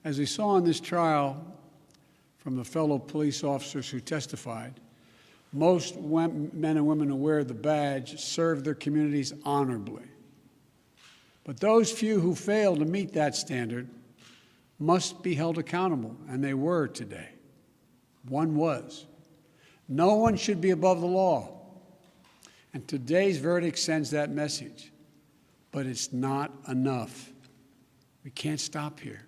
As we saw in this trial from the fellow police officers who testified, most men and women who wear the badge serve their communities honorably. But those few who fail to meet that standard must be held accountable, and they were today. One was. No one should be above the law. And today's verdict sends that message. But it's not enough. We can't stop here.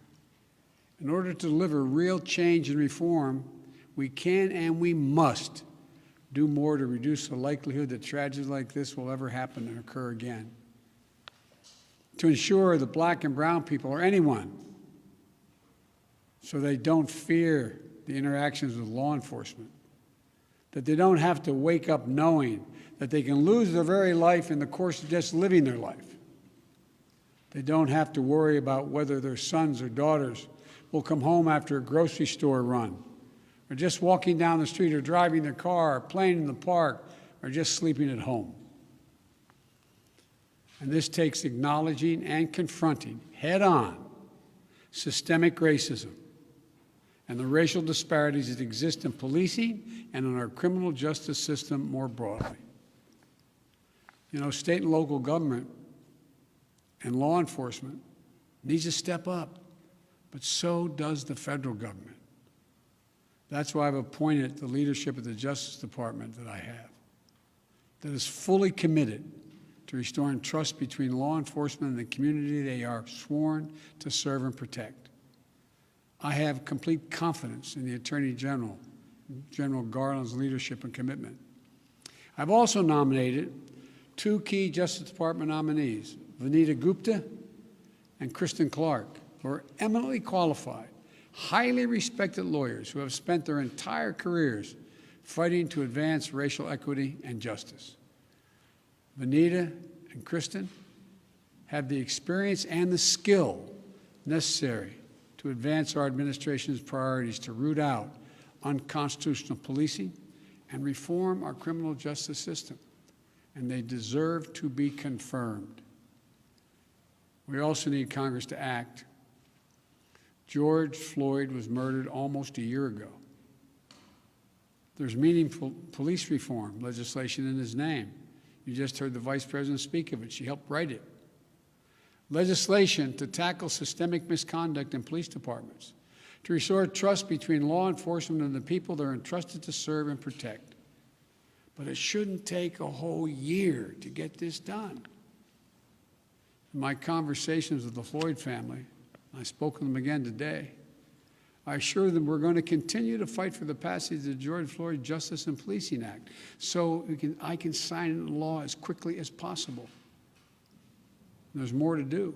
In order to deliver real change and reform, we can and we must do more to reduce the likelihood that tragedies like this will ever happen and occur again. To ensure that black and brown people, or anyone, so they don't fear the interactions with law enforcement, that they don't have to wake up knowing that they can lose their very life in the course of just living their life. They don't have to worry about whether their sons or daughters will come home after a grocery store run, or just walking down the street, or driving their car, or playing in the park, or just sleeping at home. And this takes acknowledging and confronting head-on systemic racism and the racial disparities that exist in policing and in our criminal justice system more broadly. You know, state and local government and law enforcement needs to step up, but so does the federal government. That's why I've appointed the leadership of the Justice Department that I have, that is fully committed to restoring trust between law enforcement and the community they are sworn to serve and protect. I have complete confidence in the Attorney General, General Garland's leadership and commitment. I've also nominated two key Justice Department nominees, Vanita Gupta and Kristen Clark, who are eminently qualified, highly respected lawyers who have spent their entire careers fighting to advance racial equity and justice. Vanita and Kristen have the experience and the skill necessary to advance our administration's priorities to root out unconstitutional policing and reform our criminal justice system, and they deserve to be confirmed. We also need Congress to act. George Floyd was murdered almost a year ago. There's meaningful police reform legislation in his name. You just heard the Vice President speak of it. She helped write it. Legislation to tackle systemic misconduct in police departments, to restore trust between law enforcement and the people they're entrusted to serve and protect. But it shouldn't take a whole year to get this done. In my conversations with the Floyd family, I spoke with them again today, I assure them we're going to continue to fight for the passage of the George Floyd Justice and Policing Act so I can sign into law as quickly as possible. There's more to do.